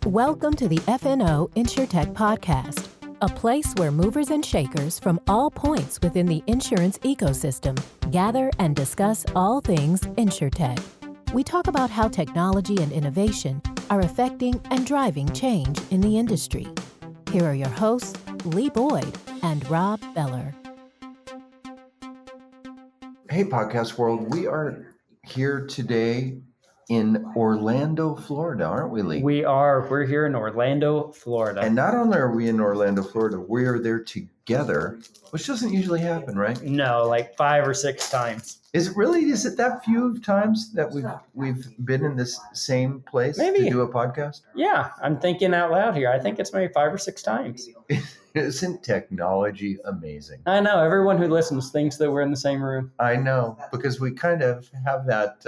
Welcome to the FNO InsureTech podcast, a place where movers and shakers from all points within the insurance ecosystem gather and discuss all things InsureTech. We talk about how technology and innovation are affecting and driving change in the industry. Here are your hosts, Lee Boyd and Rob Beller. Hey, podcast world. We are here today in Orlando, Florida, aren't we, Lee? We are. We're here in Orlando, Florida. And not only are we in Orlando, Florida, we are there together, which doesn't usually happen, right? No, like 5 or 6 times. Is it that few times that we've been in this same place Maybe. To do a podcast? Yeah, I'm thinking out loud here. I think it's maybe 5 or 6 times. Isn't technology amazing? I know. Everyone who listens thinks that we're in the same room. I know, because we kind of have that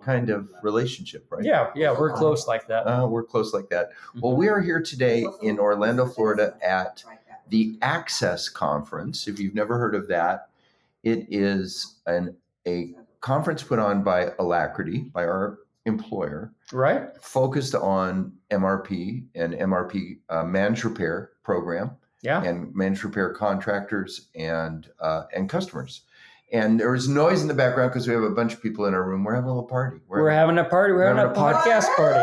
kind of relationship, right? Yeah, we're close like that. We're close like that. Well, we are here today in Orlando, Florida at the Access Conference. If you've never heard of that, it is a conference put on by Alacrity, by our employer, Right. focused on MRP and MRP managed repair program, Yeah. and managed repair contractors and customers. And there was noise in the background because we have a bunch of people in our room. We're having a little party. We're having a party. We're having a podcast party.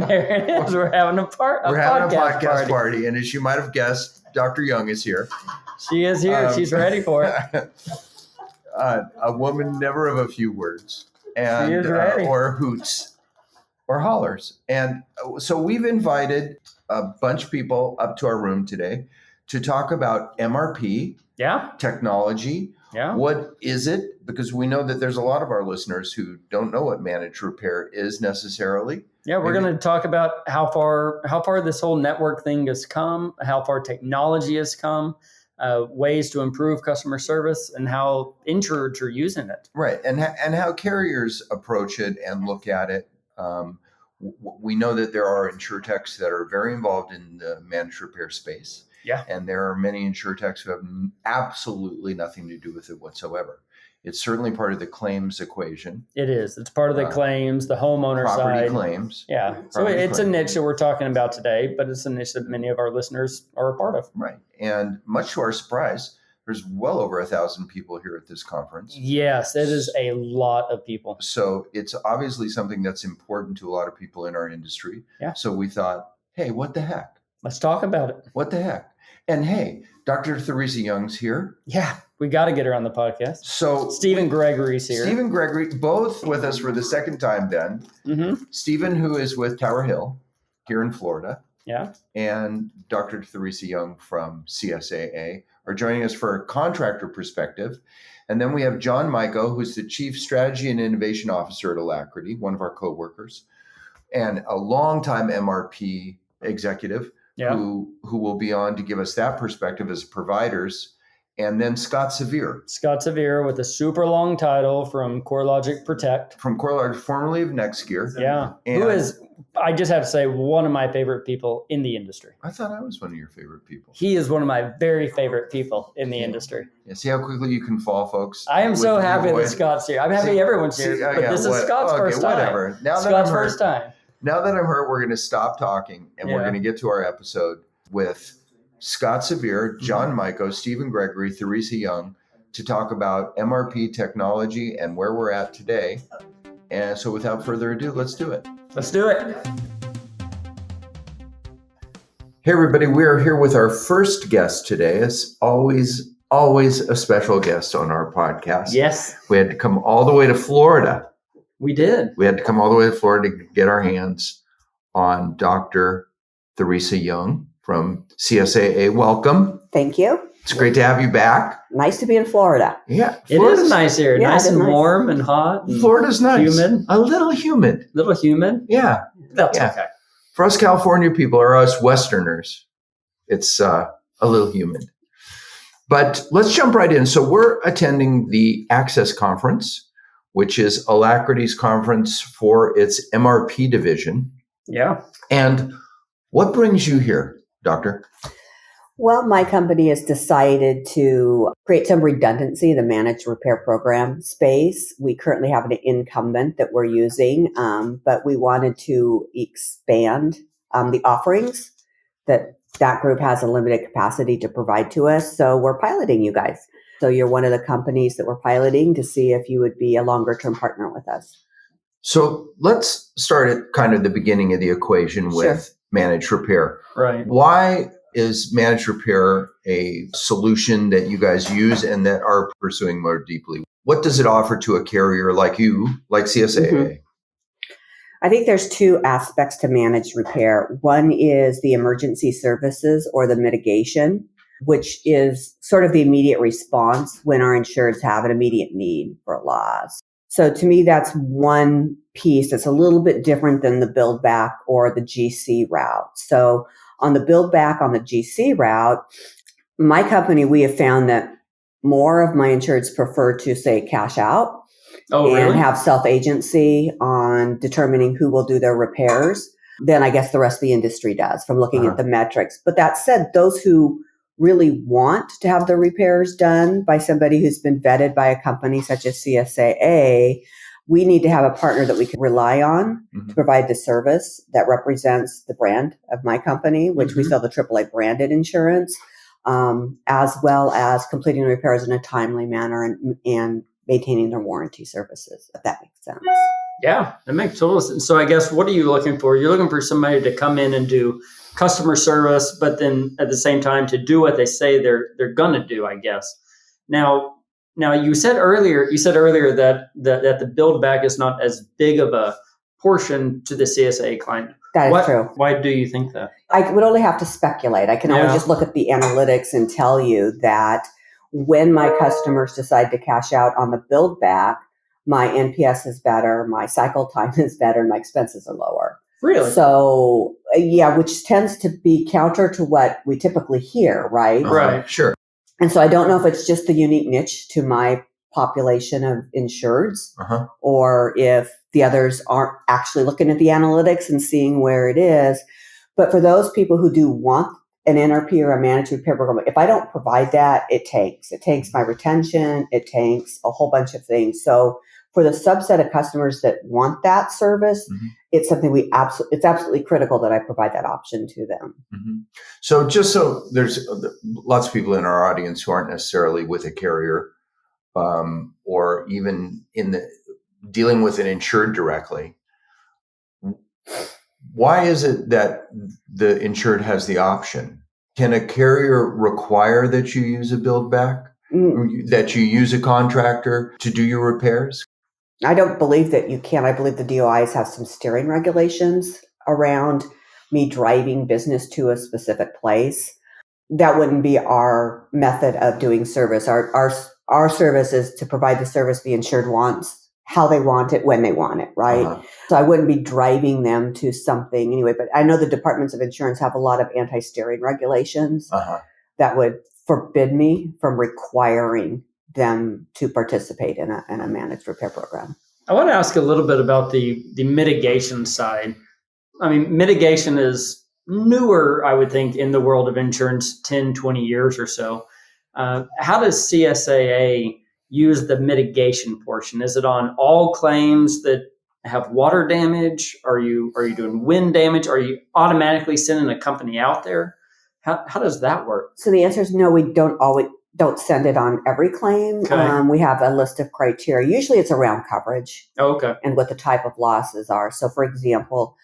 There it is. We're having a podcast party. And as you might have guessed, Dr. Young is here. She is here. She's ready for it. A woman never of a few words, and She is ready. Or hoots or hollers. And so we've invited a bunch of people up to our room today to talk about MRP Yeah. technology. Yeah. What is it? Because we know that there's a lot of our listeners who don't know what managed repair is necessarily. Yeah, we're going to talk about how far this whole network thing has come, how far technology has come, ways to improve customer service, and how insurers are using it. Right, and how carriers approach it and look at it. We know that there are InsureTechs that are very involved in the managed repair space. Yeah. And there are many InsureTechs who have absolutely nothing to do with it whatsoever. It's certainly part of the claims equation. It is. It's part of the claims, the homeowner Property side. claims. Yeah. So Property it's claims. a niche that we're talking about today, but it's a niche that many of our listeners are a part of. Right. And much to our surprise, there's well over 1,000 people here at this conference. Yes, it is a lot of people. So it's obviously something that's important to a lot of people in our industry. Yeah. So we thought, hey, what the heck? Let's talk about it. What the heck? And hey, Dr. Theresa Young's here. Yeah, we got to get her on the podcast. So Stephen Gregory's here. Stephen Gregory, both with us for the second time then. Mm-hmm. Stephen, who is with Tower Hill here in Florida, Yeah. and Dr. Theresa Young from CSAA are joining us for a contractor perspective. And then we have John Miko, who's the Chief Strategy and Innovation Officer at Alacrity, one of our coworkers, and a longtime MRP executive. Yeah. Who will be on to give us that perspective as providers. And then Scott Severe. Scott Severe with a super long title from CoreLogic Protect. From CoreLogic, formerly of Nextgear. Yeah. And Who is, I just have to say, one of my favorite people in the industry. I thought I was one of your favorite people. He is one of my very favorite people in the industry. Yeah, see how quickly you can fall, folks? I am so With happy your that voice. Scott's here. I'm happy everyone's here, but this is Scott's first time. Whatever. Now that Scott's I'm hurt, first time. Now that I'm hurt, we're going to stop talking and we're Yeah. going to get to our episode with Scott Severe, John Miko, Stephen Gregory, Theresa Young to talk about MRP technology and where we're at today. And so without further ado, let's do it. Let's do it. Hey, everybody. We are here with our first guest today. As always a special guest on our podcast. Yes, We had to come all the way to Florida. we did. We had to come all the way to Florida to get our hands on Dr. Theresa Young from CSAA. Welcome. Thank you. It's great to have you back. Nice to be in Florida. Yeah. It is nice here. Yeah, Nice it is and nice. warm and hot. And Florida's nice. Humid. A little humid. little humid. Yeah. That's Yeah. okay. For us California people or us Westerners, it's a little humid. But let's jump right in. So we're attending the Access Conference, which is Alacrity's conference for its MRP division. Yeah. And what brings you here, Doctor? Well, my company has decided to create some redundancy in the managed repair program space. We currently have an incumbent that we're using, but we wanted to expand the offerings that group has a limited capacity to provide to us. So we're piloting you guys. So you're one of the companies that we're piloting to see if you would be a longer term partner with us. So let's start at kind of the beginning of the equation with managed repair. Right. Why is managed repair a solution that you guys use and that are pursuing more deeply? What does it offer to a carrier like you, like CSAA? Mm-hmm. I think there's two aspects to managed repair. One is the emergency services or the mitigation, which is sort of the immediate response when our insureds have an immediate need for a loss. So to me, that's one piece that's a little bit different than the build back or the GC route. So on the build back on the GC route, my company, we have found that more of my insureds prefer to say cash out. Oh, really? And have self-agency on determining who will do their repairs than I guess the rest of the industry does from looking at the metrics. But that said, those who really want to have their repairs done by somebody who's been vetted by a company such as CSAA, we need to have a partner that we can rely on to provide the service that represents the brand of my company, which we sell the AAA branded insurance, as well as completing the repairs in a timely manner and maintaining their warranty services, if that makes sense. Yeah, that makes total sense. So I guess what are you looking for? You're looking for somebody to come in and do customer service, but then at the same time to do what they say they're gonna do, I guess. Now you said earlier that the build back is not as big of a portion to the CSA client. That is true. Why do you think that? I would only have to speculate. I can only just look at the analytics and tell you that when my customers decide to cash out on the build back, my NPS is better, my cycle time is better, and my expenses are lower. Really? So, which tends to be counter to what we typically hear, right? Right, sure. And so I don't know if it's just the unique niche to my population of insureds or if the others aren't actually looking at the analytics and seeing where it is. But for those people who do want an NRP or a managed repair program, if I don't provide that, it tanks my retention, it tanks a whole bunch of things. So for the subset of customers that want that service, it's something it's absolutely critical that I provide that option to them. So there's lots of people in our audience who aren't necessarily with a carrier or even dealing with an insured directly. Why is it that the insured has the option? Can a carrier require that you use a build back, that you use a contractor to do your repairs? I don't believe that you can. I believe the DOIs have some steering regulations around me driving business to a specific place. That wouldn't be our method of doing service. Our service is to provide the service the insured wants, how they want it, when they want it, right? So I wouldn't be driving them to something anyway, but I know the departments of insurance have a lot of anti-steering regulations that would forbid me from requiring them to participate in a managed repair program. I want to ask a little bit about the mitigation side. I mean, mitigation is newer, I would think, in the world of insurance, 10, 20 years or so. How does CSAA use the mitigation portion? Is it on all claims that have water damage? Are you doing wind damage? Are you automatically sending a company out there? How does that work? So the answer is no, we don't send it on every claim. Okay. We have a list of criteria. Usually it's around coverage and what the type of losses are. So for example,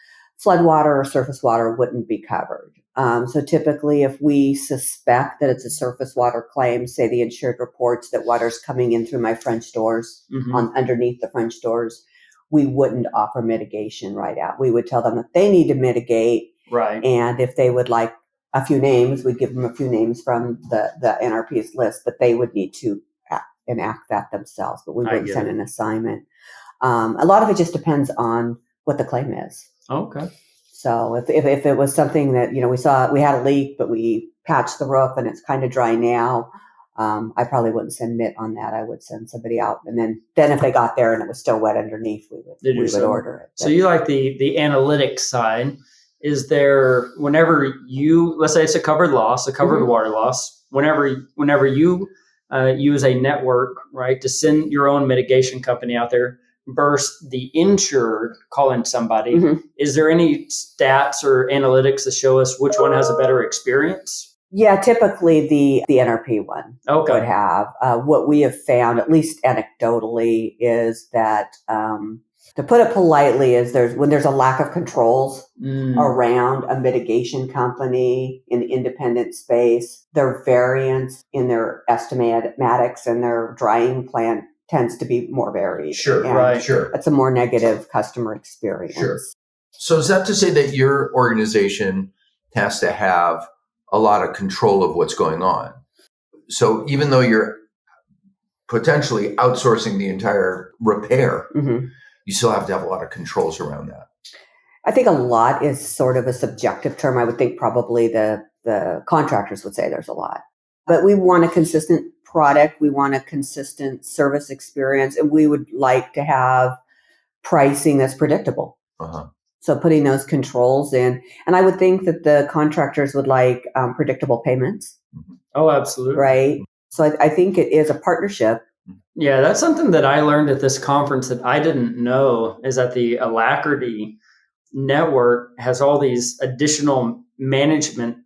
floodwater or surface water wouldn't be covered. So typically if we suspect that it's a surface water claim, say the insured reports that water's coming in through my French doors, underneath the French doors, we wouldn't offer mitigation right out. We would tell them that they need to mitigate. Right. And if they would like a few names, we'd give them a few names from the NRP's list, but they would need to enact that themselves, but we wouldn't send an assignment. A lot of it just depends on what the claim is. Okay. So if it was something that, we had a leak, but we patched the roof and it's kind of dry now, I probably wouldn't send MIT on that. I would send somebody out. And then if they got there and it was still wet underneath, we would order it. So you like the analytics side. is there, whenever you, let's say it's a covered loss, a covered water loss, whenever you use a network, right, to send your own mitigation company out there versus the insured calling somebody, is there any stats or analytics to show us which one has a better experience? Yeah, typically the NRP one would have. What we have found, at least anecdotally, is that, to put it politely, is when there's a lack of controls around a mitigation company in the independent space, their variance in their estimatics and their drying plan tends to be more varied. Sure, sure. It's a more negative customer experience. Sure. So is that to say that your organization has to have a lot of control of what's going on? So even though you're potentially outsourcing the entire repair, you still have to have a lot of controls around that. I think a lot is sort of a subjective term. I would think probably the contractors would say there's a lot. But we want a consistent product. We want a consistent service experience. And we would like to have pricing that's predictable. So putting those controls in. And I would think that the contractors would like predictable payments. Oh, absolutely. Right. So I think it is a partnership. Yeah, that's something that I learned at this conference that I didn't know, is that the Alacrity network has all these additional management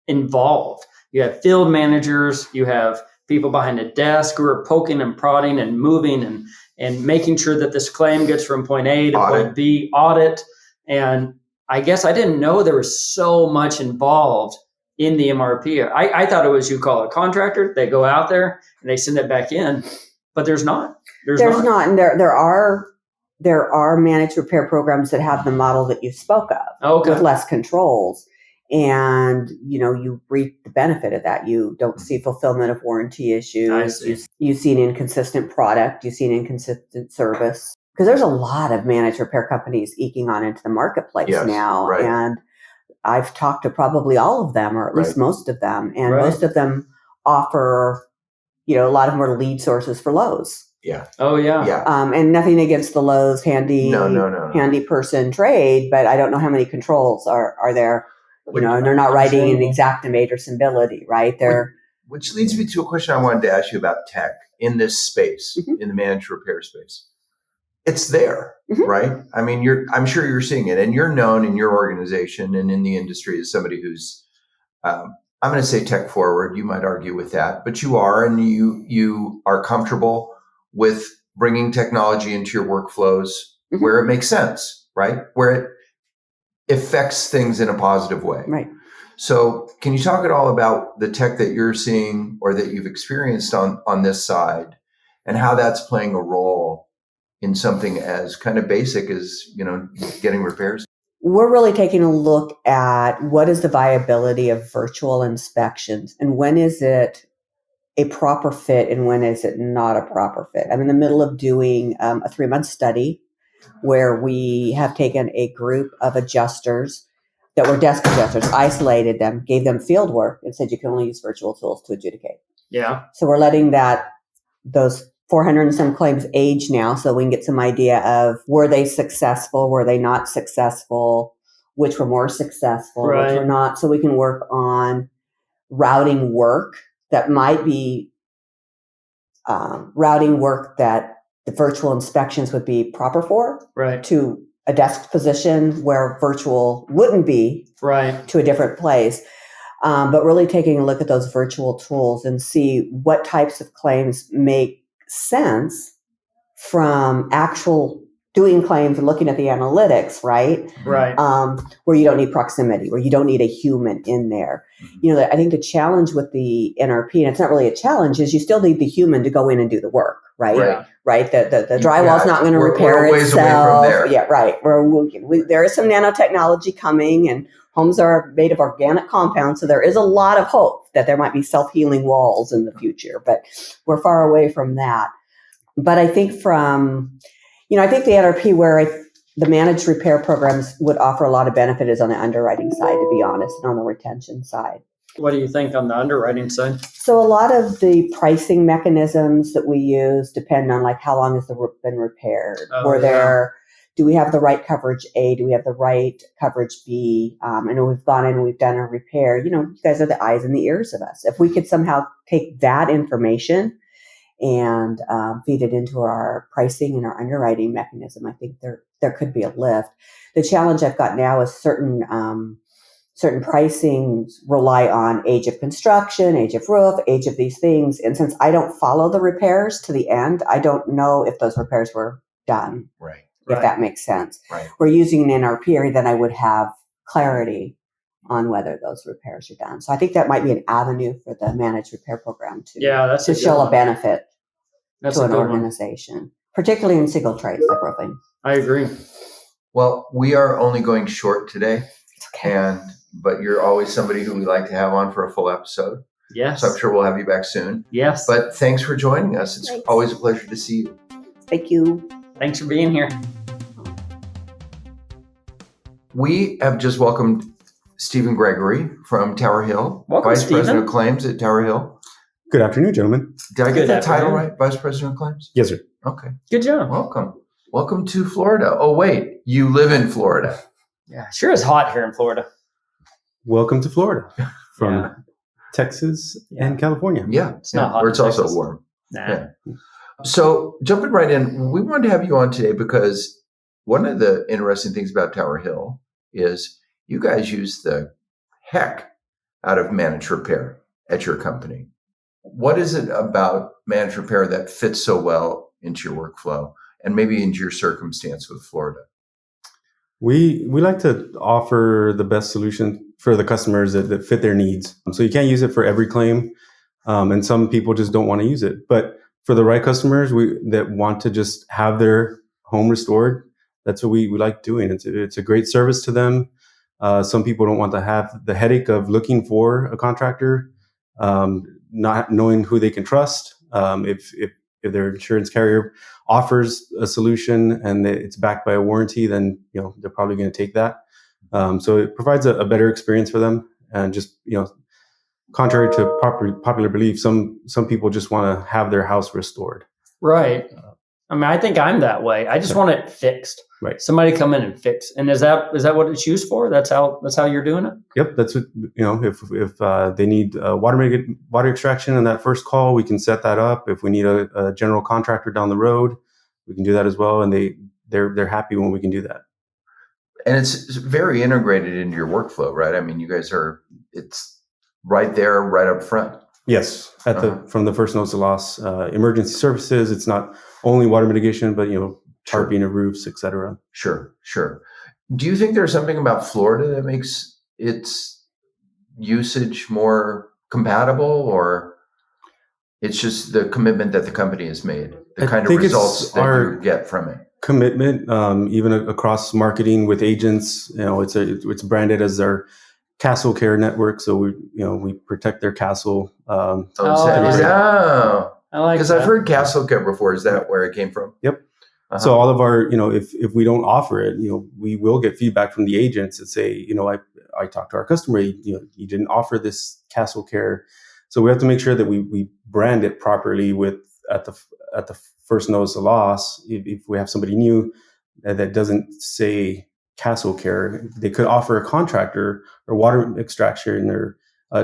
involved. You have field managers, you have people behind a desk who are poking and prodding and moving and making sure that this claim gets from point A to point B, audit. And I guess I didn't know there was so much involved in the MRP. I thought it was, you call a contractor, they go out there and they send it back in, but there's not. There's not. And there are managed repair programs that have the model that you spoke of with less controls. And, you reap the benefit of that. You don't see fulfillment of warranty issues. You see an inconsistent product. You see an inconsistent service. Because there's a lot of managed repair companies eking on into the marketplace now. Right. And I've talked to probably all of them, or at least most of them. And most of them offer, a lot of them are lead sources for Lowe's. Yeah. Oh, yeah. And nothing against the Lowe's handy person trade, but I don't know how many controls are there. And they're not writing an Xactimate or Symbility, right? Which leads me to a question I wanted to ask you about tech in this space, in the managed repair space. It's there, right? I mean, I'm sure you're seeing it, and you're known in your organization and in the industry as somebody who's, I'm going to say tech forward. You might argue with that, but you are, and you are comfortable with bringing technology into your workflows where it makes sense, right? Where it affects things in a positive way. Right. So can you talk at all about the tech that you're seeing or that you've experienced on this side, and how that's playing a role in something as kind of basic as, getting repairs? We're really taking a look at what is the viability of virtual inspections, and when is it a proper fit and when is it not a proper fit. I'm in the middle of doing a 3-month study where we have taken a group of adjusters that were desk adjusters, isolated them, gave them field work, and said you can only use virtual tools to adjudicate. Yeah. So we're letting those 400 and some claims age now, so we can get some idea of, were they successful, were they not successful, which were more successful, which were not, so we can work on routing work that might be routing work that the virtual inspections would be proper for, to a desk position where virtual wouldn't be, to a different place. But really taking a look at those virtual tools and see what types of claims make sense from actual doing claims and looking at the analytics, right? Where you don't need proximity, where you don't need a human in there. I think the challenge with the NRP, and it's not really a challenge, is you still need the human to go in and do the work, right? The drywall's not going to repair itself. Yeah, right. There is some nanotechnology coming, and homes are made of organic compounds, so there is a lot of hope that there might be self-healing walls in the future, but we're far away from that. But I think I think the NRP, where the managed repair programs would offer a lot of benefit, is on the underwriting side, to be honest, and on the retention side. What do you think on the underwriting side? So a lot of the pricing mechanisms that we use depend on how long has been repaired. Were there do we have the right coverage A? Do we have the right coverage B? I know we've gone in and we've done a repair. You guys are the eyes and the ears of us. If we could somehow take that information and feed it into our pricing and our underwriting mechanism, I think there could be a lift. The challenge I've got now is certain pricings rely on age of construction, age of roof, age of these things. And since I don't follow the repairs to the end, I don't know if those repairs were done. Right. If that makes sense. Right. We're using an NRP, then I would have clarity on whether those repairs are done. So I think that might be an avenue for the managed repair program to show a benefit to an organization, particularly in single trades like roofing. I agree. Well, we are only going short today, Okay. but you're always somebody who we like to have on for a full episode. Yes. So I'm sure we'll have you back soon. Yes. But thanks for joining us. It's Thanks. always a pleasure to see you. Thank you. Thanks for being here. We have just welcomed Stephen Gregory from Tower Hill, Welcome, Vice Stephen. President of Claims at Tower Hill. Good afternoon, gentlemen. Did I get Good that title afternoon. right? Vice President of Claims? Yes, sir. Okay. Good job. Welcome. Welcome to Florida. Oh, wait. You live in Florida. Yeah, sure is hot here in Florida. Welcome to Florida from Yeah. Texas Yeah. and California. Yeah. It's not hot Where in it's also Texas. warm. Nah. Yeah. So jumping right in, we wanted to have you on today because one of the interesting things about Tower Hill is you guys use the heck out of managed repair at your company. What is it about managed repair that fits so well into your workflow and maybe into your circumstance with Florida? We like to offer the best solution for the customers that fit their needs. So you can't use it for every claim, and some people just don't want to use it. But for the right customers that want to just have their home restored, that's what we like doing. It's a great service to them. Some people don't want to have the headache of looking for a contractor, not knowing who they can trust. If their insurance carrier offers a solution and it's backed by a warranty, then they're probably going to take that. So it provides a better experience for them. And just contrary to popular belief, some people just want to have their house restored. Right. I mean, I think I'm that way. I just want it fixed. Right. Somebody come in and fix. And is that what it's used for? That's how you're doing it? Yep, that's what if they need water extraction in that first call, we can set that up. If we need a general contractor down the road, we can do that as well. And they're happy when we can do that. And it's very integrated into your workflow, right? I mean, you guys it's right there, right up front. Yes, from the first notice of loss, emergency services. It's not only water mitigation, but tarping of roofs, et cetera. Sure. Do you think there's something about Florida that makes its usage more compatible, or it's just the commitment that the company has made, the kind of results that you get from it? Commitment, even across marketing with agents, it's branded as their Castle Care network, so we protect their castle. I like because that. I've heard Castle Care before. Is that where it came from? Yep. Uh-huh. So all of our, if we don't offer it, we will get feedback from the agents that say, I talked to our customer, you didn't offer this Castle Care, so we have to make sure that we brand it properly at the first notice of loss. If we have somebody new that doesn't say Castle Care, they could offer a contractor or water extraction or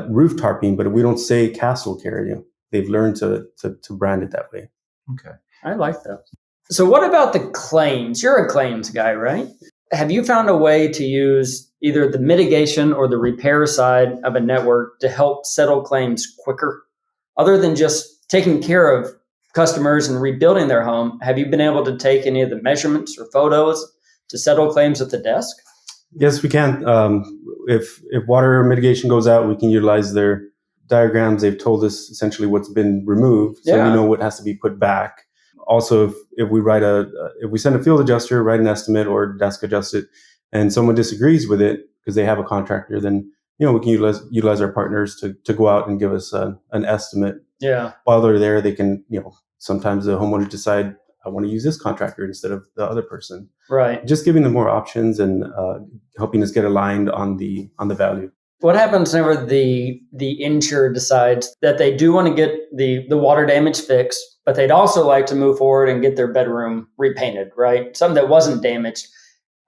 roof tarping, but if we don't say Castle Care, they've learned to brand it that way. Okay. I like that. So what about the claims? You're a claims guy, right? Have you found a way to use either the mitigation or the repair side of a network to help settle claims quicker? Other than just taking care of customers and rebuilding their home, have you been able to take any of the measurements or photos to settle claims at the desk? Yes, we can. If water mitigation goes out, we can utilize their diagrams. They've told us essentially what's been removed, so we know what has to be put back. Also, if we send a field adjuster, write an estimate or desk adjust it, and someone disagrees with it because they have a contractor, then we can utilize our partners to go out and give us an estimate. Yeah. While they're there, they can sometimes the homeowner decide, I want to use this contractor instead of the other person. Right. Just giving them more options and helping us get aligned on the value. What happens whenever the insurer decides that they do want to get the water damage fixed, but they'd also like to move forward and get their bedroom repainted, right? Something that wasn't damaged.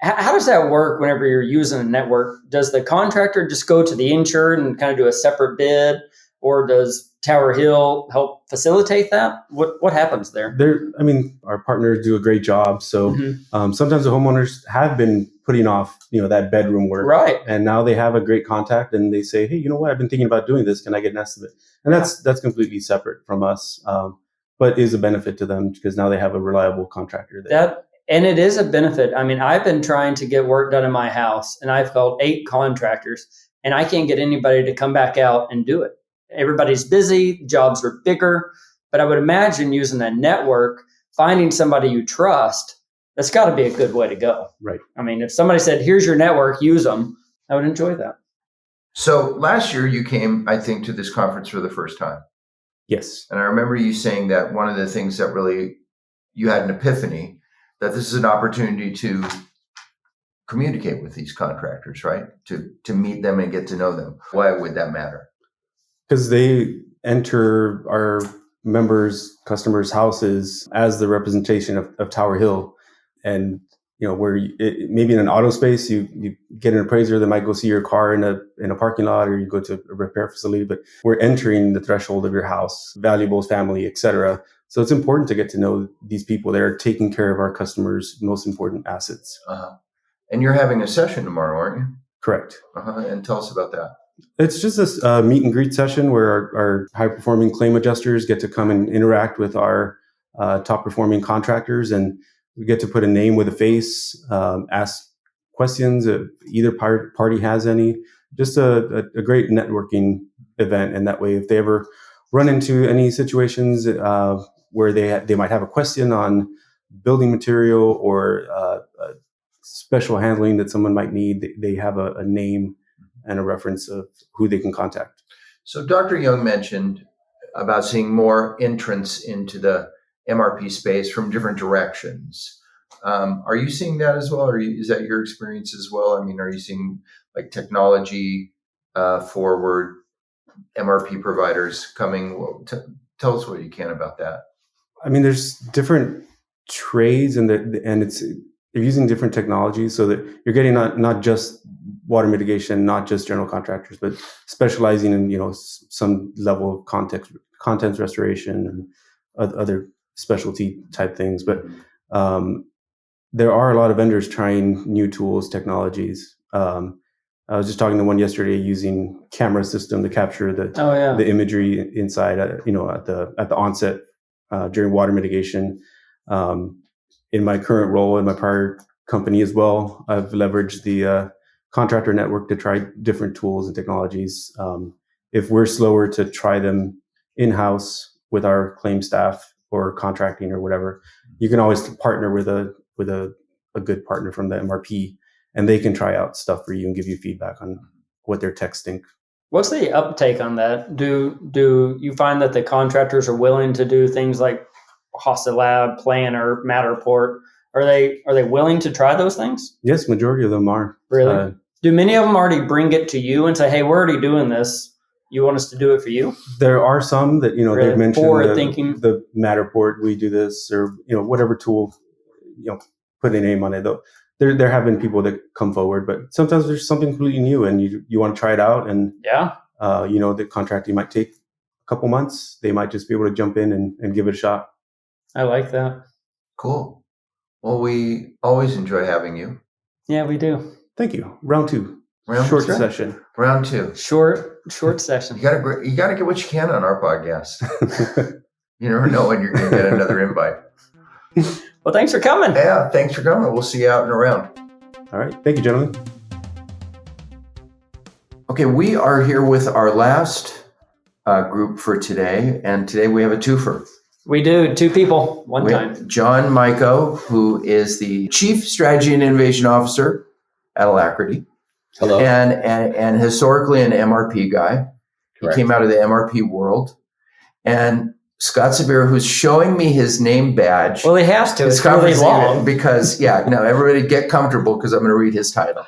How does that work whenever you're using a network? Does the contractor just go to the insurer and kind of do a separate bid, or does Tower Hill help facilitate that? What happens there? Our partners do a great job. So sometimes the homeowners have been putting off, that bedroom work. Right. And now they have a great contact and they say, hey, you know what? I've been thinking about doing this. Can I get an estimate? And that's completely separate from us, but is a benefit to them because now they have a reliable contractor there. And it is a benefit. I mean, I've been trying to get work done in my house and I've called 8 contractors and I can't get anybody to come back out and do it. Everybody's busy, jobs are bigger, but I would imagine using a network, finding somebody you trust, that's got to be a good way to go. Right. I mean, if somebody said, here's your network, use them, I would enjoy that. So last year you came, I think, to this conference for the first time. Yes. And I remember you saying that one of the things that really you had an epiphany that this is an opportunity to communicate with these contractors, right? To meet them and get to know them. Why would that matter? Because they enter our members, customers' houses as the representation of Tower Hill. And, where maybe in an auto space, you get an appraiser that might go see your car in a parking lot or you go to a repair facility, but we're entering the threshold of your house, valuables, family, etc. So it's important to get to know these people. They're taking care of our customers' most important assets. And you're having a session tomorrow, aren't you? Correct. And tell us about that. It's just this meet and greet session where our high-performing claim adjusters get to come and interact with our top-performing contractors, and we get to put a name with a face, ask questions if either party has any. Just a great networking event, and that way, if they ever run into any situations where they might have a question on building material or special handling that someone might need, they have a name and a reference of who they can contact. So Dr. Young mentioned about seeing more entrance into the MRP space from different directions. Are you seeing that as well? Or is that your experience as well? I mean, are you seeing like technology forward MRP providers coming? Well, tell us what you can about that. I mean, there's different trades and they're using different technologies so that you're getting not just water mitigation, not just general contractors, but specializing in some level of contents restoration and other specialty type things. But there are a lot of vendors trying new tools, technologies. I was just talking to one yesterday using camera system to capture the imagery inside, at the onset during water mitigation. In my current role in my prior company as well, I've leveraged the contractor network to try different tools and technologies. If we're slower to try them in-house with our claim staff or contracting or whatever, you can always partner with a good partner from the MRP, and they can try out stuff for you and give you feedback on what their techs think. What's the uptake on that? Do you find that the contractors are willing to do things like Hosta Lab, Planner, Matterport? Are they willing to try those things? Yes, majority of them are. Really? Do many of them already bring it to you and say, "Hey, we're already doing this. You want us to do it for you?" There are some that really? They've mentioned the Matterport. We do this, or whatever tool. Put a name on it. Though there have been people that come forward, but sometimes there's something completely new, and you want to try it out, and the contracting might take a couple months. They might just be able to jump in and give it a shot. I like that. Cool. Well, we always enjoy having you. Yeah, we do. Thank you. Round 2. Short session. Round 2. Short session. You gotta get what you can on our podcast. You never know when you're going to get another invite. Well, thanks for coming. Yeah, thanks for coming. We'll see you out and around. All right. Thank you, gentlemen. Okay, we are here with our last group for today, and today we have a twofer. We do. 2 people, one time. John Miko, who is the Chief Strategy and Innovation Officer at Alacrity. Hello. And historically an MRP guy. Correct. He came out of the MRP world. And Scott Severe, who's showing me his name badge. Well, he has to. It's really long. Because, everybody get comfortable because I'm going to read his title.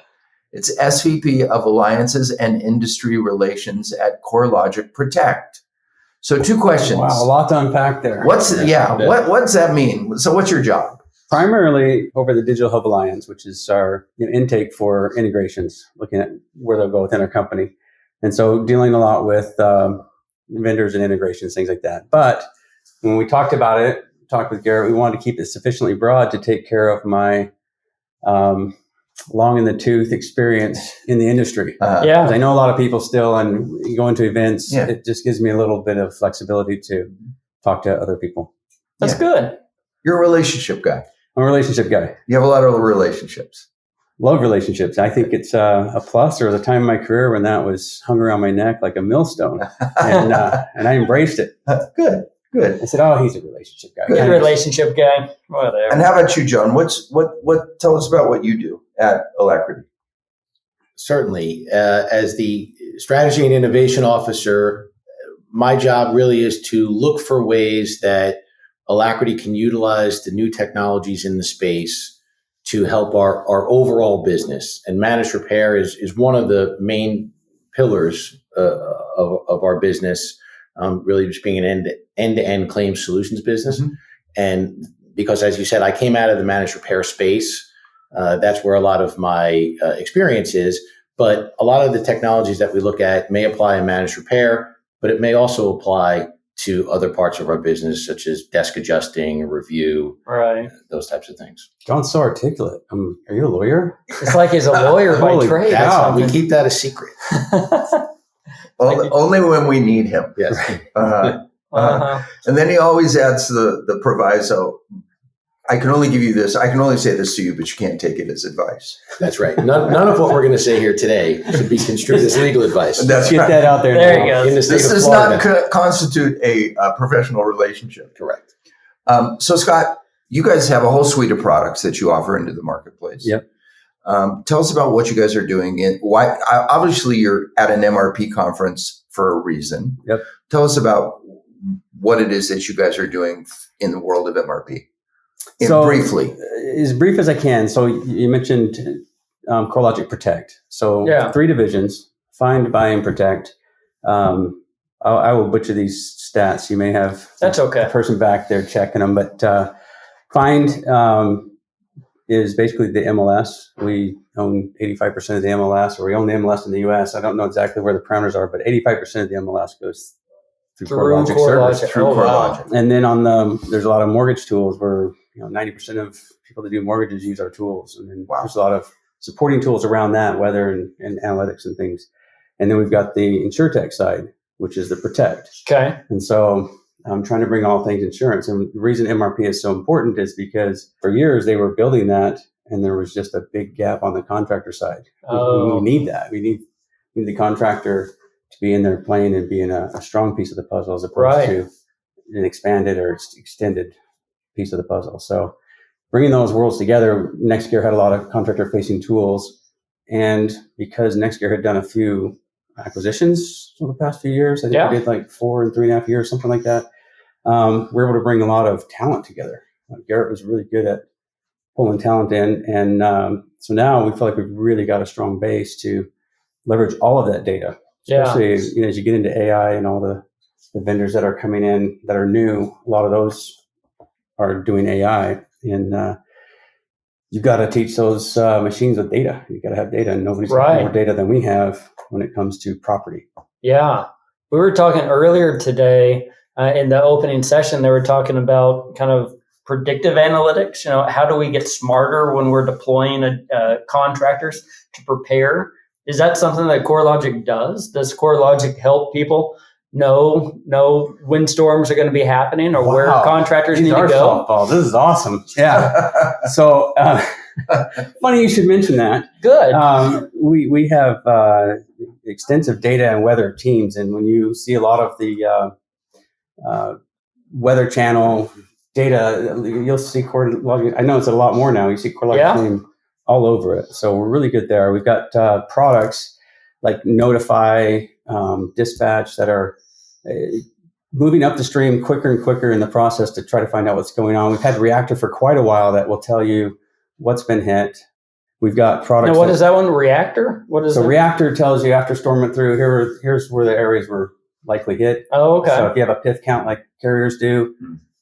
It's SVP of Alliances and Industry Relations at CoreLogic Protect. So 2 questions. Wow, a lot to unpack there. What does that mean? So what's your job? Primarily over the Digital Hub Alliance, which is our intake for integrations, looking at where they'll go within our company. And so dealing a lot with vendors and integrations, things like that. But when we talked with Garrett, we wanted to keep it sufficiently broad to take care of my long in the tooth experience in the industry. Because I know a lot of people still, and you go into events, it just gives me a little bit of flexibility to talk to other people. That's good. You're a relationship guy. I'm a relationship guy. You have a lot of relationships. Love relationships. I think it's a plus. There was a time in my career when that was hung around my neck like a millstone, and I embraced it. Good. I said, "Oh, he's a relationship guy." Good relationship guy. Whatever. And how about you, John? What? Tell us about what you do at Alacrity. Certainly, as the strategy and innovation officer, my job really is to look for ways that Alacrity can utilize the new technologies in the space to help our overall business. And managed repair is one of the main pillars of our business, really just being an end-to-end claim solutions business. Mm-hmm. And because, as you said, I came out of the managed repair space. That's where a lot of my experience is. But a lot of the technologies that we look at may apply in managed repair, but it may also apply to other parts of our business, such as desk adjusting, review, those types of things. John's so articulate. Are you a lawyer? It's like he's a lawyer by trade. We keep that a secret. Only when we need him. Yes. And then he always adds the proviso. I can only give you this. I can only say this to you, but you can't take it as advice. That's right. None of what we're going to say here today should be construed as legal advice. Let's get that out there. There you go. In the state this of does Florida. not constitute a professional relationship. Correct. So, Scott, you guys have a whole suite of products that you offer into the marketplace. Yep. Tell us about what you guys are doing. And why? Obviously, you're at an MRP conference for a reason. Yep. Tell us about what it is that you guys are doing in the world of MRP. Briefly. As brief as I can. So you mentioned CoreLogic Protect. So 3 divisions: find, buy, and protect. I will butcher these stats. You may have a person back there checking them, but find is basically the MLS. We own 85% of the MLS, or we own the MLS in the US. I don't know exactly where the parameters are, but 85% of the MLS goes through CoreLogic service. CoreLogic. And then there's a lot of mortgage tools where 90% of people that do mortgages use our tools. And then there's a lot of supporting tools around that, weather and analytics and things. And then we've got the InsureTech side, which is the Protect. Okay. And so I'm trying to bring all things insurance. And the reason MRP is so important is because for years they were building that, and there was just a big gap on the contractor side. We need that. We need the contractor to be in there playing and being a strong piece of the puzzle, as opposed to an expanded or extended piece of the puzzle. So bringing those worlds together, Nextgear had a lot of contractor-facing tools. And because Nextgear had done a few acquisitions over the past few years, I think we did like 4 and 3.5 years, something like that, we're able to bring a lot of talent together. Garrett was really good at pulling talent in. And so now we feel like we've really got a strong base to leverage all of that data, especially as you get into AI and all the vendors that are coming in that are new. A lot of those are doing AI, and you've got to teach those machines with data. You've got to have data, and nobody's got more data than we have when it comes to property. Yeah. We were talking earlier today in the opening session, they were talking about kind of predictive analytics. How do we get smarter when we're deploying contractors to prepare? Is that something that CoreLogic does? Does CoreLogic help people know windstorms are going to be happening, or where contractors need to go? Softball. This is awesome. Yeah. So funny you should mention that. Good. We have extensive data and weather teams, and when you see a lot of the Weather Channel data, you'll see CoreLogic. I know it's a lot more now. You see CoreLogic name all over it. So we're really good there. We've got products like Notify, Dispatch that are moving up the stream quicker and quicker in the process to try to find out what's going on. We've had Reactor for quite a while that will tell you what's been hit. We've got products. Now, what is that one? Reactor? What is So it? Reactor tells you after storm went through, here's where the areas were likely hit. Oh, okay. So if you have a PIF count like carriers do,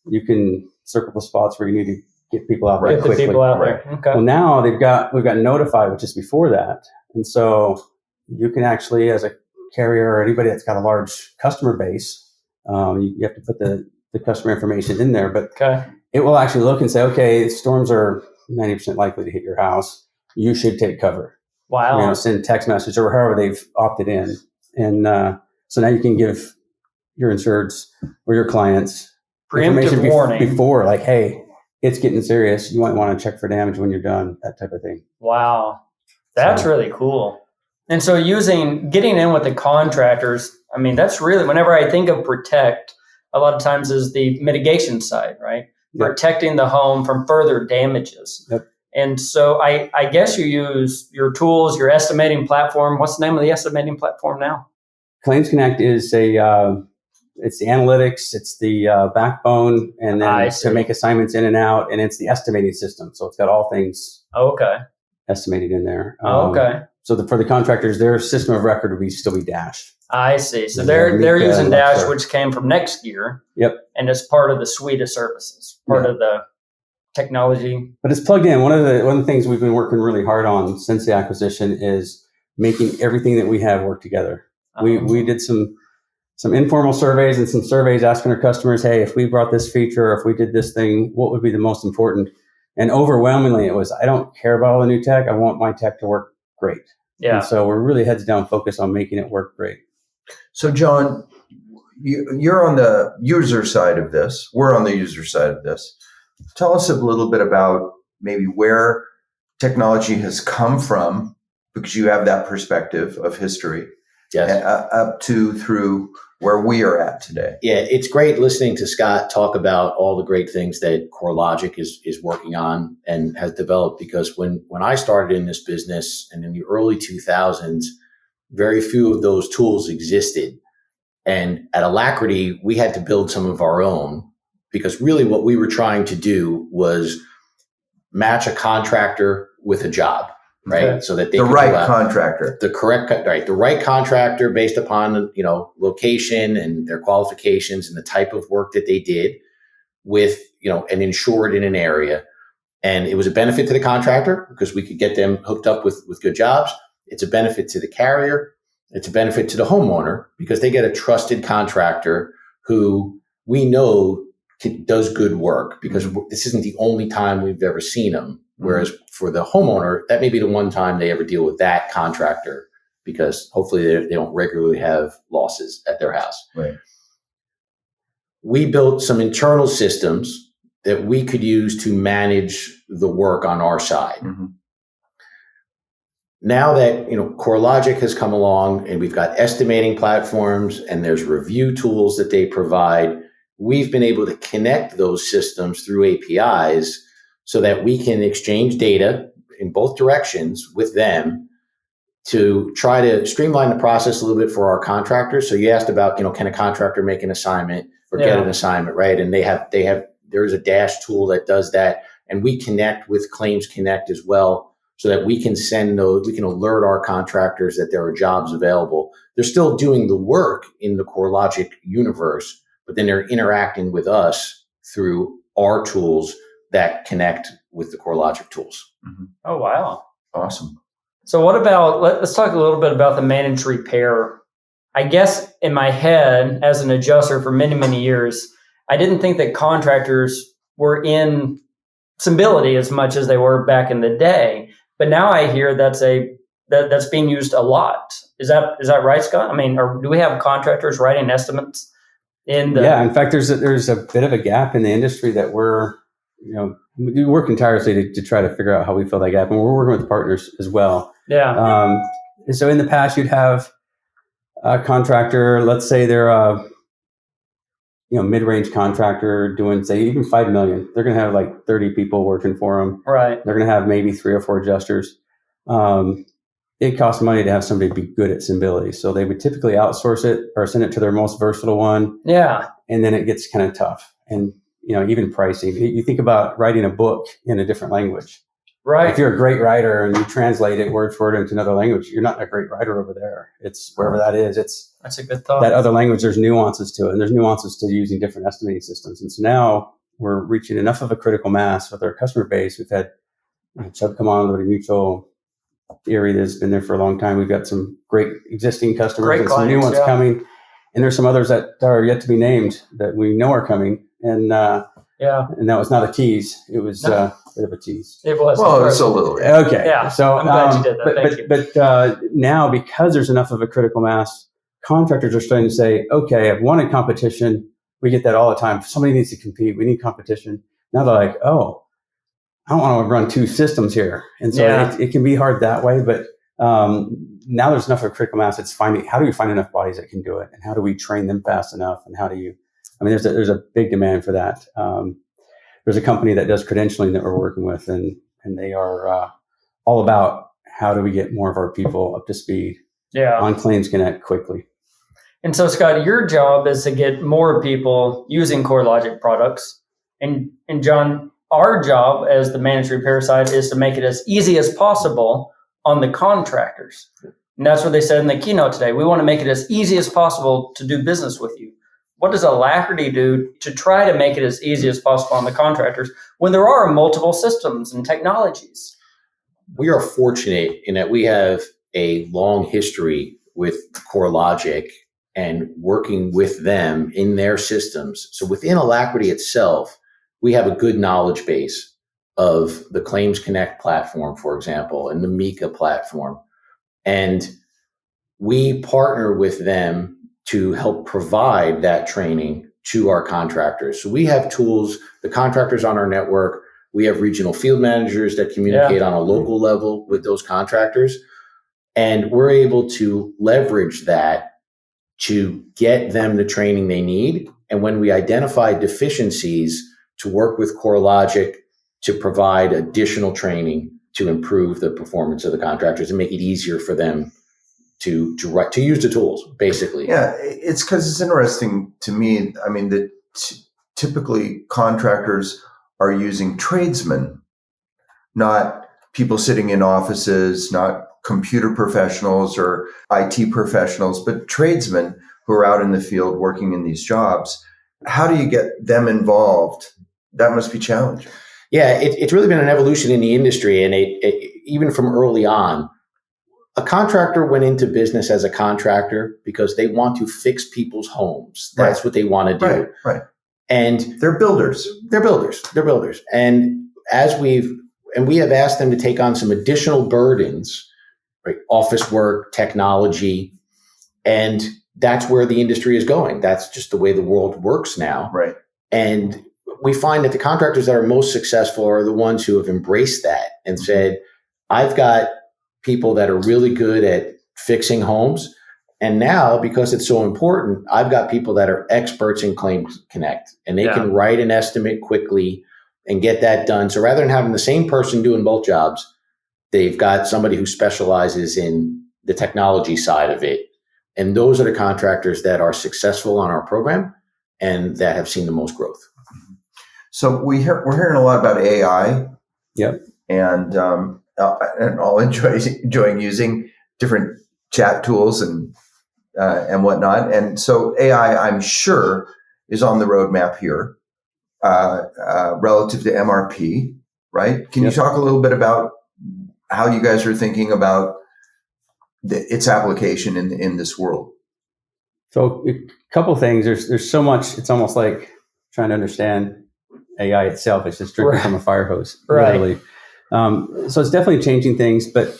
you can circle the spots where you need to get people out there Get the quickly. people out there. Okay. Well, now we've got Notify, which is before that. And so you can actually, as a carrier or anybody that's got a large customer base, you have to put the customer information in there, but Okay. it will actually look and say, okay, storms are 90% likely to hit your house. You should take cover. Wow. Send text message or however they've opted in. And so now you can give your insureds or your clients Preemptive warning. before, like, hey, it's getting serious. You might want to check for damage when you're done, that type of thing. Wow. That's really cool. And so getting in with the contractors, I mean, that's really, whenever I think of protect, a lot of times is the mitigation side, right? Yep. Protecting the home from further damages. Yep. And so I guess you use your tools, your estimating platform. What's the name of the estimating platform now? Claims Connect is it's the analytics, it's the backbone, and then to make assignments in and out, and it's the estimating system. So it's got all things estimated in there. Okay. So for the contractors, their system of record would still be Dash. I see. So Yeah, they're Miko, using Dash, Nextgear. which came from Nextgear. Yep. And it's part of the suite of services, part of the technology. But it's plugged in. One of the things we've been working really hard on since the acquisition is making everything that we have work together. We did some informal surveys and some surveys asking our customers, hey, if we brought this feature, or if we did this thing, what would be the most important? And overwhelmingly, it was, I don't care about all the new tech. I want my tech to work great. Yeah. And so we're really heads down focused on making it work great. So, John, you're on the user side of this. We're on the user side of this. Tell us a little bit about maybe where technology has come from, because you have that perspective of history, up to through where we are at today. Yeah, it's great listening to Scott talk about all the great things that CoreLogic is working on and has developed, because when I started in this business and in the early 2000s, very few of those tools existed. And at Alacrity, we had to build some of our own, because really what we were trying to do was match a contractor with a job, right? Okay. So that they the could right contractor, the right contractor based upon, location and their qualifications and the type of work that they did with, and insured in an area. And it was a benefit to the contractor because we could get them hooked up with good jobs. It's a benefit to the carrier. It's a benefit to the homeowner because they get a trusted contractor who we know does good work, because this isn't the only time we've ever seen them. Whereas for the homeowner, that may be the one time they ever deal with that contractor, because hopefully they don't regularly have losses at their house. Right. We built some internal systems that we could use to manage the work on our side. Mm-hmm. Now that CoreLogic has come along and we've got estimating platforms and there's review tools that they provide, we've been able to connect those systems through APIs so that we can exchange data in both directions with them to try to streamline the process a little bit for our contractors. So you asked about, can a contractor make an assignment or get an assignment, right? And there's a Dash tool that does that. And we connect with Claims Connect as well, so that we can we can alert our contractors that there are jobs available. They're still doing the work in the CoreLogic universe, but then they're interacting with us through our tools that connect with the CoreLogic tools. Mm-hmm. Oh, wow. Awesome. So what about, let's talk a little bit about the managed repair. I guess in my head, as an adjuster for many, many years, I didn't think that contractors were in Symbility as much as they were back in the day. But now I hear that's being used a lot. Is that right, Scott? I mean, do we have contractors writing estimates in the? Yeah, in fact, there's a bit of a gap in the industry that we're working tirelessly to try to figure out how we fill that gap, and we're working with partners as well. Yeah. So in the past, you'd have a contractor. Let's say they're a mid-range contractor doing, say, even $5 million. They're going to have like 30 people working for them. Right. They're going to have maybe 3 or 4 adjusters. It costs money to have somebody be good at Symbility. So they would typically outsource it or send it to their most versatile one. Yeah. And then it gets kind of tough. And, even pricing. You think about writing a book in a different language. Right. If you're a great writer and you translate it word for word into another language, you're not a great writer over there. It's wherever that is. That's a good thought. That other language, there's nuances to it, and there's nuances to using different estimating systems. And so now we're reaching enough of a critical mass with our customer base. We've had Chubb come on, Liberty Mutual, Erie that's been there for a long time. We've got some great existing customers and some new ones coming. And there's some others that are yet to be named that we know are coming. And and that was not a tease. It was a bit of a tease. It was. Well, it's a little. Okay. Yeah. So I'm glad you did that. Thank you. But now, because there's enough of a critical mass, contractors are starting to say, okay, I've wanted competition. We get that all the time. Somebody needs to compete. We need competition. Now they're like, oh, I don't want to run two systems here. And so it can be hard that way. But now there's enough of a critical mass. It's finding, how do we find enough bodies that can do it? And how do we train them fast enough? And how do you, there's a big demand for that. There's a company that does credentialing that we're working with, and they are all about how do we get more of our people up to speed on Claims Connect quickly. And so, Scott, your job is to get more people using CoreLogic products. And John, our job as the managed repair side is to make it as easy as possible on the contractors. And that's what they said in the keynote today. We want to make it as easy as possible to do business with you. What does Alacrity do to try to make it as easy as possible on the contractors when there are multiple systems and technologies? We are fortunate in that we have a long history with CoreLogic and working with them in their systems. So within Alacrity itself, we have a good knowledge base of the Claims Connect platform, for example, and the Miko platform. And we partner with them to help provide that training to our contractors. So we have tools, the contractors on our network, we have regional field managers that communicate on a local level with those contractors. And we're able to leverage that to get them the training they need. And when we identify deficiencies, to work with CoreLogic to provide additional training to improve the performance of the contractors and make it easier for them to use the tools, basically. Yeah, it's because it's interesting to me. I mean, that typically contractors are using tradesmen, not people sitting in offices, not computer professionals or IT professionals, but tradesmen who are out in the field working in these jobs. How do you get them involved? That must be challenging. Yeah, it's really been an evolution in the industry. And even from early on, a contractor went into business as a contractor because they want to fix people's homes. That's what they want to do. Right. And they're builders. They're builders. And we have asked them to take on some additional burdens, right? Office work, technology, and that's where the industry is going. That's just the way the world works now. Right. And we find that the contractors that are most successful are the ones who have embraced that and said, I've got people that are really good at fixing homes. And now, because it's so important, I've got people that are experts in Claims Connect, and they can write an estimate quickly and get that done. So rather than having the same person doing both jobs, they've got somebody who specializes in the technology side of it. And those are the contractors that are successful on our program and that have seen the most growth. So we're hearing a lot about AI. Yep. And all enjoying using different chat tools and whatnot. And so AI, I'm sure, is on the roadmap here relative to MRP, right? Can you talk a little bit about how you guys are thinking about its application in this world? So a couple of things. There's so much. It's almost like trying to understand AI itself. It's just drinking from a fire hose, literally. So it's definitely changing things. But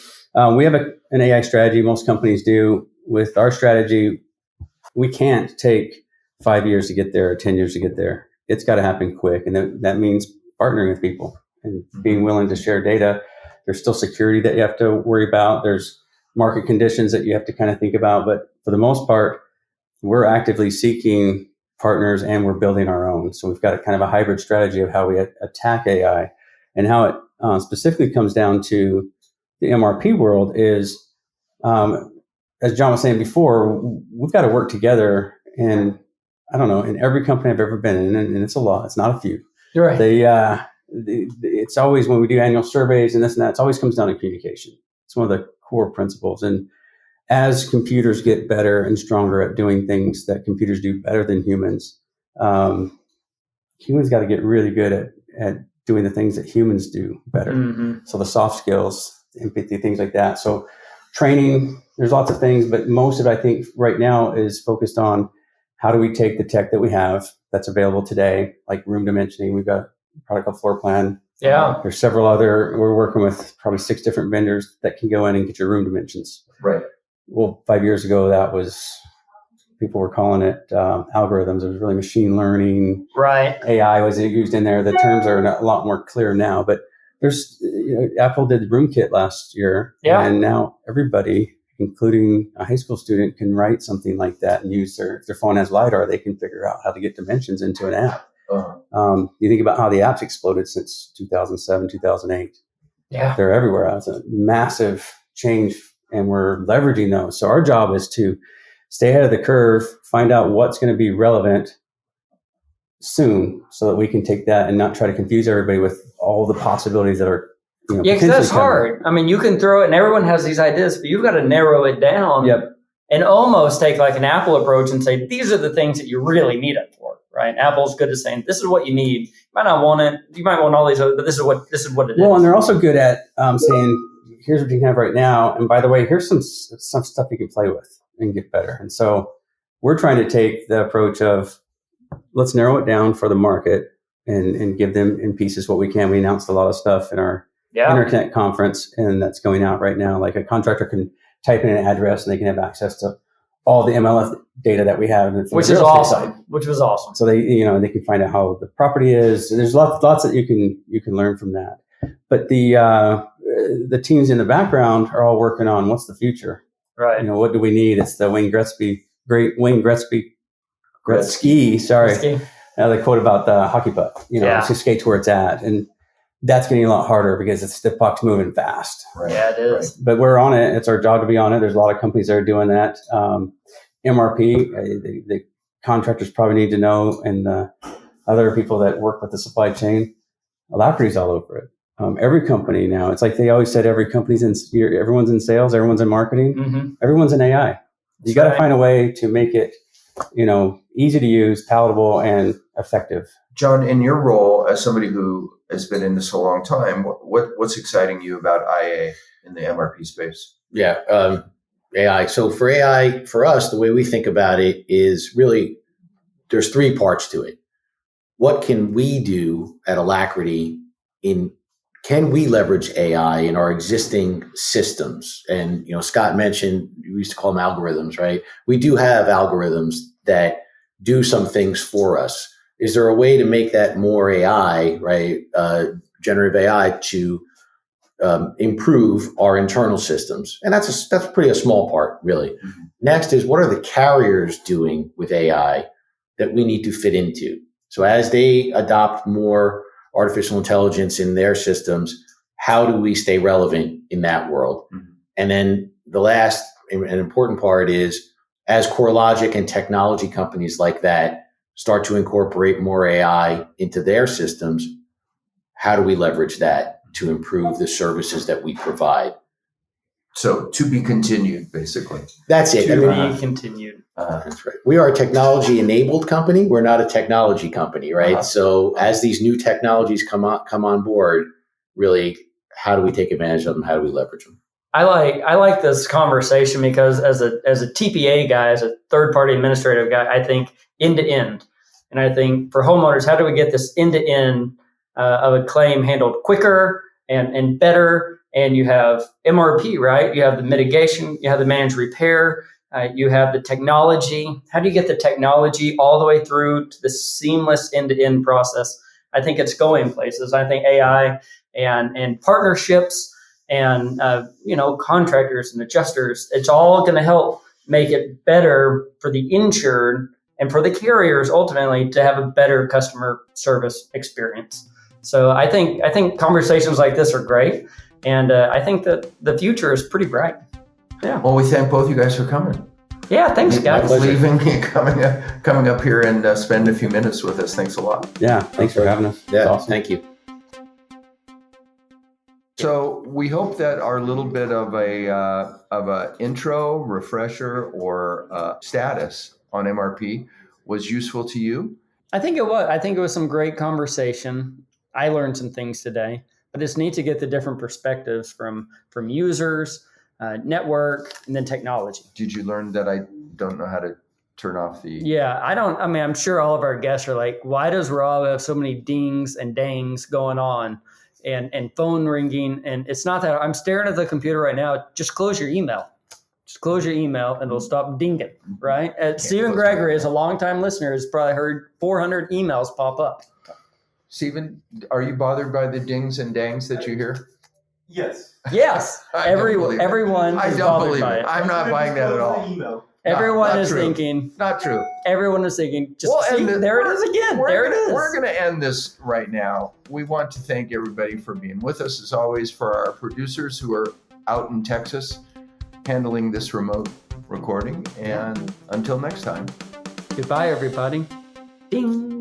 we have an AI strategy. Most companies do. With our strategy, we can't take 5 years to get there or 10 years to get there. It's got to happen quick. And that means partnering with people and being willing to share data. There's still security that you have to worry about. There's market conditions that you have to kind of think about. But for the most part, we're actively seeking partners and we're building our own. So we've got a kind of a hybrid strategy of how we attack AI, and how it specifically comes down to the MRP world is, as John was saying before, we've got to work together. And I don't know, in every company I've ever been in, and it's a lot, it's not a few. You're right. it's always when we do annual surveys and this and that, it always comes down to communication. It's one of the core principles. And as computers get better and stronger at doing things that computers do better than humans, humans got to get really good at doing the things that humans do better. Mm-hmm. So the soft skills, empathy, things like that. So training, there's lots of things, but most of it, I think right now is focused on how do we take the tech that we have that's available today, like room dimensioning. We've got a product called Floor Plan. Yeah. There's several other, we're working with probably 6 different vendors that can go in and get your room dimensions. Right. Well, 5 years ago, that was, people were calling it algorithms. It was really machine learning. Right. AI was used in there. The terms are a lot more clear now, but there's, Apple did the RoomKit last year. Yeah. And now everybody, including a high school student, can write something like that and use if their phone has LiDAR, they can figure out how to get dimensions into an app. Uh-huh. You think about how the apps exploded since 2007, 2008. Yeah. They're everywhere. It's a massive change, and we're leveraging those. So our job is to stay ahead of the curve, find out what's going to be relevant soon so that we can take that and not try to confuse everybody with all the possibilities that are, yeah, because that's hard. I mean, you can throw it, and everyone has these ideas, but you've got to narrow it down. Yep. And almost take like an Apple approach and say, these are the things that you really need it for, right? Apple's good at saying, this is what you need. You might not want it. You might want all these other, but this is what it is. Well, and they're also good at saying, here's what you can have right now. And by the way, here's some stuff you can play with and get better. And so we're trying to take the approach of, let's narrow it down for the market and give them in pieces what we can. We announced a lot of stuff in our internet conference, and that's going out right now. Like a contractor can type in an address and they can have access to all the MLS data that we have. Which is awesome. Which was awesome. So they can find out how the property is. There's lots that you can learn from that. But the teams in the background are all working on what's the future. Right. What do we need? It's the Wayne Gretzky. Sorry. The quote about the hockey puck. It's just skate to where it's at. And that's getting a lot harder because the puck's moving fast. Right. Yeah, it is. But we're on it. It's our job to be on it. There's a lot of companies that are doing that. MRP, the contractors probably need to know, and the other people that work with the supply chain, Alacrity's all over it. Every company now, it's like they always said, everyone's in sales, everyone's in marketing, everyone's in AI. You got to find a way to make it, easy to use, palatable, and effective. John, in your role as somebody who has been in this a long time, what's exciting you about IA in the MRP space? Yeah, AI. So for AI, for us, the way we think about it is really there's 3 parts to it. What can we do at Alacrity can we leverage AI in our existing systems? And, Scott mentioned, we used to call them algorithms, right? We do have algorithms that do some things for us. Is there a way to make that more AI, right? Generative AI to improve our internal systems? And that's pretty a small part, really. Mm-hmm. Next is, what are the carriers doing with AI that we need to fit into? So as they adopt more artificial intelligence in their systems, how do we stay relevant in that world? Mm-hmm. And then the last and important part is, as CoreLogic and technology companies like that start to incorporate more AI into their systems, how do we leverage that to improve the services that we provide? So to be continued, basically. That's it. To be continued. That's right. We are a technology-enabled company. We're not a technology company, right? Uh-huh. So as these new technologies come on board, really, how do we take advantage of them? How do we leverage them? I like this conversation because as a TPA guy, as a third-party administrative guy, I think end-to-end. And I think for homeowners, how do we get this end-to-end of a claim handled quicker and better? And you have MRP, right? You have the mitigation, you have the managed repair, you have the technology. How do you get the technology all the way through to the seamless end-to-end process? I think it's going places. I think AI and partnerships and contractors and adjusters, it's all going to help make it better for the insured and for the carriers ultimately to have a better customer service experience. So I think conversations like this are great. And I think that the future is pretty bright. Yeah. Well, we thank both you guys for coming. Yeah, thanks, guys. Leaving, coming up here and spend a few minutes with us. Thanks a lot. Yeah, thanks for having us. Yeah, awesome. Thank you. So we hope that our little bit of a intro, refresher, or status on MRP was useful to you. I think it was. I think it was some great conversation. I learned some things today, but it's neat to get the different perspectives from users, network, and then technology. Did you learn that I don't know how to turn off the... Yeah, I'm sure all of our guests are like, why does Rob have so many dings and dangs going on and phone ringing? And it's not that I'm staring at the computer right now. Just close your email. Just close your email and it'll stop dinging, right? Stephen Gregory, as a longtime listener, has probably heard 400 emails pop up. Stephen, are you bothered by the dings and dangs that you hear? Yes. Yes, everyone is bothered by it. I'm not buying that at all. Everyone is true. thinking. Not true. Everyone is thinking. Just Well, see, there it is again. There it is. We're going to end this right now. We want to thank everybody for being with us, as always, for our producers who are out in Texas handling this remote recording. And until next time. Goodbye, everybody. Ding.